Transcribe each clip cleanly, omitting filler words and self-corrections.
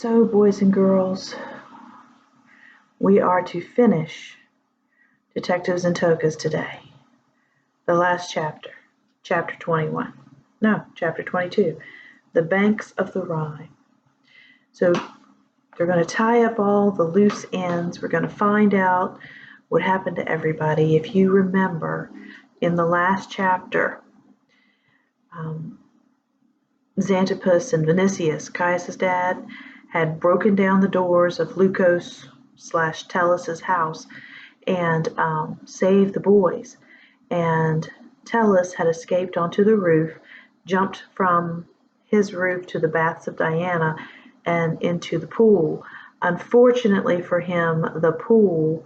So, boys and girls, we are to finish Detectives and Togas today. The last chapter, chapter 21. No, chapter 22. The Banks of the Rhine. So, they're going to tie up all the loose ends. We're going to find out what happened to everybody. If you remember, in the last chapter, Xanthippus and Vinicius, Caius' dad, had broken down the doors of Lukos/Tellus's house and saved the boys. And Tellus had escaped onto the roof, jumped from his roof to the baths of Diana and into the pool. Unfortunately for him, the pool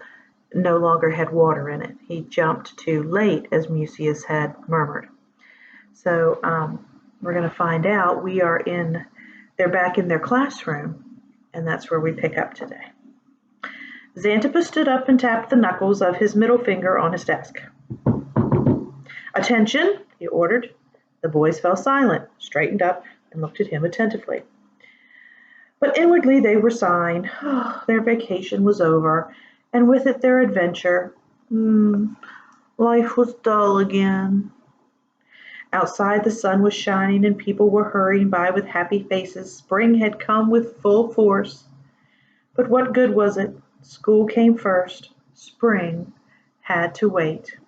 no longer had water in it. He jumped too late, as Mucius had murmured. So we're going to find out. They're back in their classroom, and that's where we pick up today. Xanthippus stood up and tapped the knuckles of his middle finger on his desk. "Attention," he ordered. The boys fell silent, straightened up, and looked at him attentively. But inwardly they were sighing. Their vacation was over, and with it their adventure. Life was dull again. Outside the sun was shining and people were hurrying by with happy faces. Spring had come with full force. But what good was it? School came first. Spring had to wait.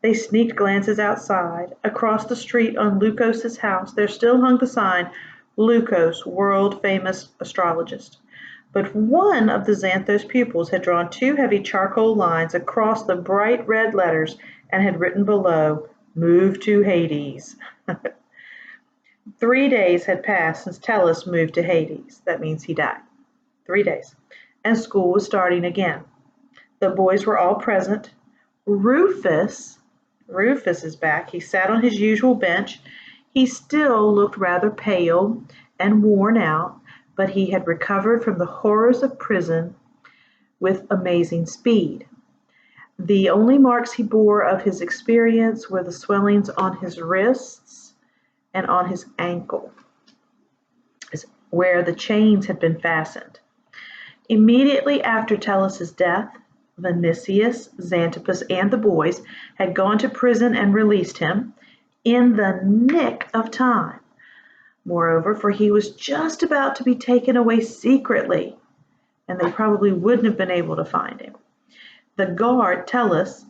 They sneaked glances outside. Across the street on Lukos' house there still hung the sign, Lukos, world-famous astrologist. But one of the Xanthos pupils had drawn two heavy charcoal lines across the bright red letters and had written below, "Move to Hades." 3 days had passed since Tellus moved to Hades. That means he died. 3 days. And school was starting again. The boys were all present. Rufus is back. He sat on his usual bench. He still looked rather pale and worn out, but he had recovered from the horrors of prison with amazing speed. The only marks he bore of his experience were the swellings on his wrists and on his ankle, where the chains had been fastened. Immediately after Tellus's death, Vinicius, Xanthippus, and the boys had gone to prison and released him in the nick of time. Moreover, for he was just about to be taken away secretly, and they probably wouldn't have been able to find him. The guard Tellus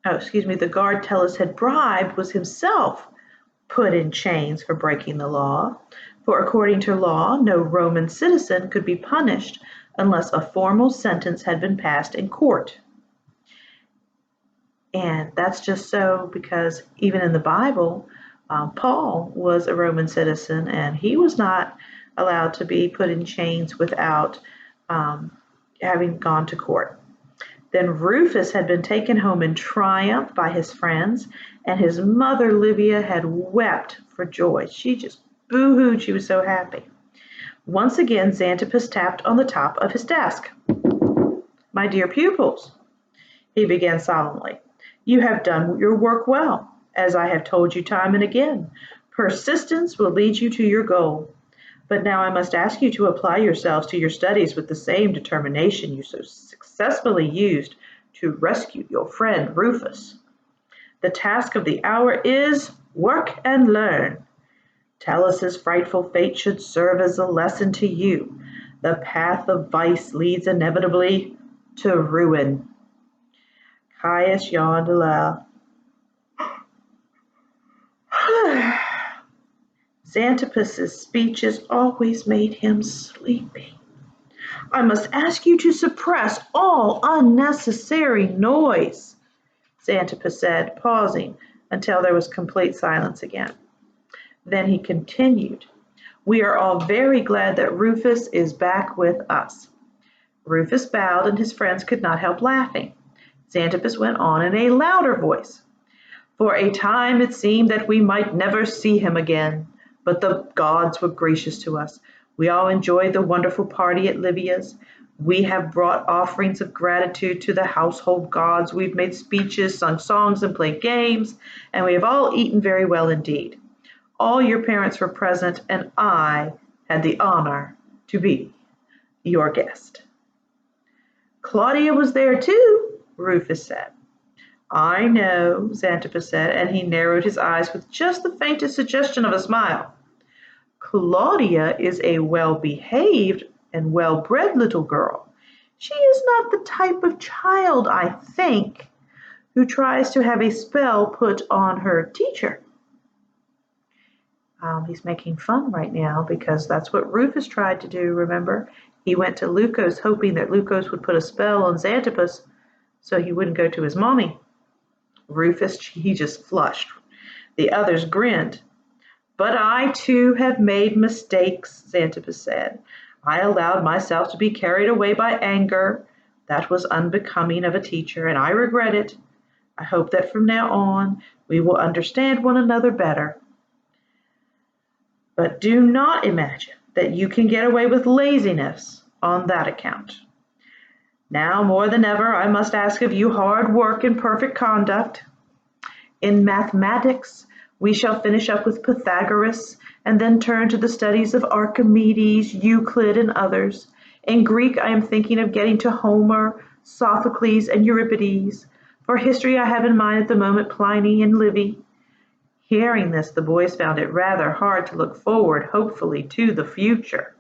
had bribed was himself put in chains for breaking the law, for according to law, no Roman citizen could be punished unless a formal sentence had been passed in court. And that's just so because even in the Bible, Paul was a Roman citizen and he was not allowed to be put in chains without having gone to court. Then Rufus had been taken home in triumph by his friends, and his mother Livia had wept for joy. She just boo-hooed. She was so happy. Once again, Xanthippus tapped on the top of his desk. "My dear pupils," he began solemnly, "you have done your work well. As I have told you time and again, persistence will lead you to your goal. But now I must ask you to apply yourselves to your studies with the same determination you so successfully used to rescue your friend Rufus. The task of the hour is work and learn. Tellus's frightful fate should serve as a lesson to you. The path of vice leads inevitably to ruin." Caius yawned aloud. Xanthippus's speeches always made him sleepy. "I must ask you to suppress all unnecessary noise," Xanthippus said, pausing until there was complete silence again. Then he continued, "We are all very glad that Rufus is back with us." Rufus bowed and his friends could not help laughing. Xanthippus went on in a louder voice. "For a time it seemed that we might never see him again. But the gods were gracious to us. We all enjoyed the wonderful party at Livia's. We have brought offerings of gratitude to the household gods. We've made speeches, sung songs, and played games, and we have all eaten very well indeed. All your parents were present, and I had the honor to be your guest. Claudia was there too, Rufus said. I know, Xanthippus said, and he narrowed his eyes with just the faintest suggestion of a smile. Claudia is a well-behaved and well-bred little girl. She is not the type of child, I think, who tries to have a spell put on her teacher. He's making fun right now because that's what Rufus tried to do, remember? He went to Lucos hoping that Lucos would put a spell on Xanthippus so he wouldn't go to his mommy. Rufus, he just flushed. The others grinned. But I too have made mistakes, Xanthippus said. I allowed myself to be carried away by anger. That was unbecoming of a teacher, and I regret it. I hope that from now on we will understand one another better. But do not imagine that you can get away with laziness on that account. Now more than ever I must ask of you hard work and perfect conduct. In mathematics we shall finish up with Pythagoras and then turn to the studies of Archimedes, Euclid, and others. In Greek I am thinking of getting to Homer, Sophocles, and Euripides. For history I have in mind at the moment Pliny and Livy. Hearing this, the boys found it rather hard to look forward hopefully to the future.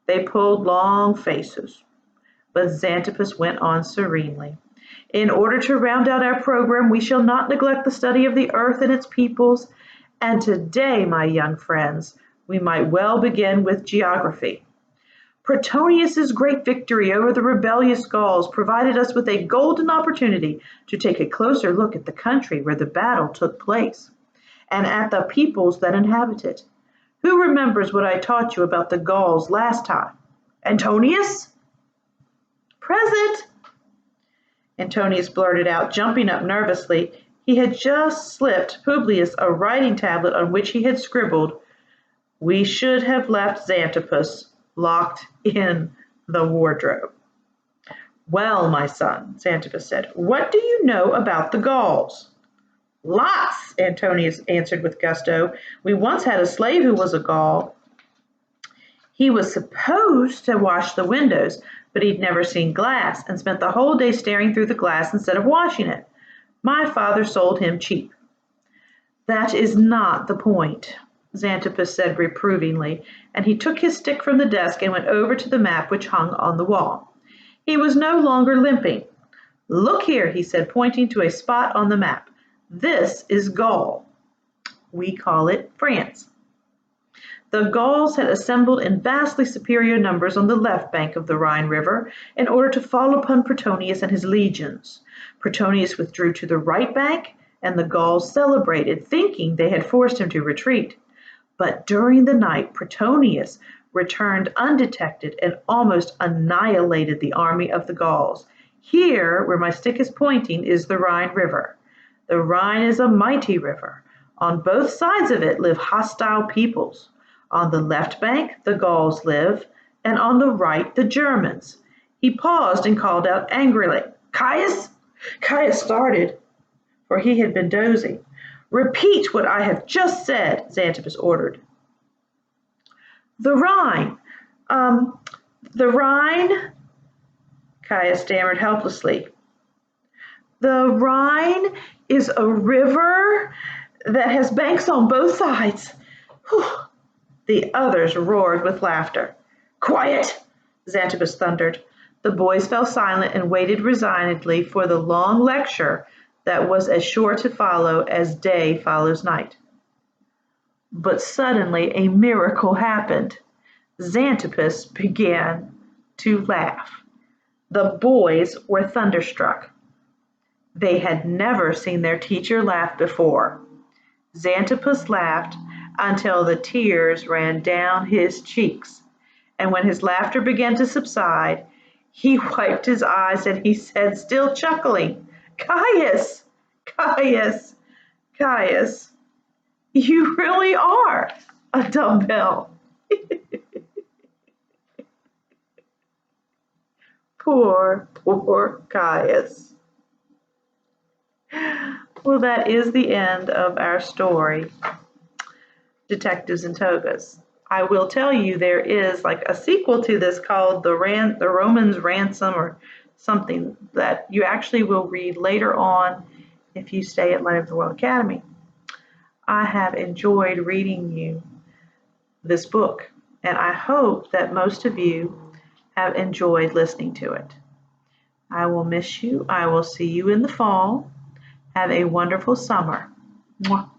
They pulled long faces, but Xanthippus went on serenely. In order to round out our program, we shall not neglect the study of the earth and its peoples, and today, my young friends, we might well begin with geography. Protonius's great victory over the rebellious Gauls provided us with a golden opportunity to take a closer look at the country where the battle took place, and at the peoples that inhabit it. Who remembers what I taught you about the Gauls last time? Antonius? Present! Antonius blurted out, jumping up nervously. He had just slipped Publius a writing tablet on which he had scribbled, "We should have left Xanthippus locked in the wardrobe." "Well, my son," Xanthippus said, "what do you know about the Gauls?" "Lots," Antonius answered with gusto. "We once had a slave who was a Gaul. He was supposed to wash the windows, but he'd never seen glass and spent the whole day staring through the glass instead of washing it. My father sold him cheap." "That is not the point," Xanthippus said reprovingly, and he took his stick from the desk and went over to the map which hung on the wall. He was no longer limping. "Look here," he said, pointing to a spot on the map. "This is Gaul. We call it France." The Gauls had assembled in vastly superior numbers on the left bank of the Rhine River in order to fall upon Protonius and his legions. Protonius withdrew to the right bank, and the Gauls celebrated, thinking they had forced him to retreat. But during the night Protonius returned undetected and almost annihilated the army of the Gauls. Here, where my stick is pointing, is the Rhine River. The Rhine is a mighty river. On both sides of it live hostile peoples. On the left bank the Gauls live, and on the right the Germans. He paused and called out angrily, "Caius!" Caius started, for he had been dozing. "Repeat what I have just said," Xanthippus ordered. "The Rhine, the Rhine," Caius stammered helplessly. "The Rhine is a river that has banks on both sides." Whew. The others roared with laughter. "Quiet!" Xanthippus thundered. The boys fell silent and waited resignedly for the long lecture that was as sure to follow as day follows night. But suddenly a miracle happened. Xanthippus began to laugh. The boys were thunderstruck. They had never seen their teacher laugh before. Xanthippus laughed until the tears ran down his cheeks, and when his laughter began to subside, he wiped his eyes and he said, still chuckling, "Caius, Caius, Caius, you really are a dumbbell." Poor Caius. Well, that is the end of our story, Detectives and Togas. I will tell you there is like a sequel to this called the Romans Ransom or something that you actually will read later on if you stay at Light of the World Academy. I have enjoyed reading you this book, and I hope that most of you have enjoyed listening to it. I will miss you. I will see you in the fall. Have a wonderful summer. Mwah.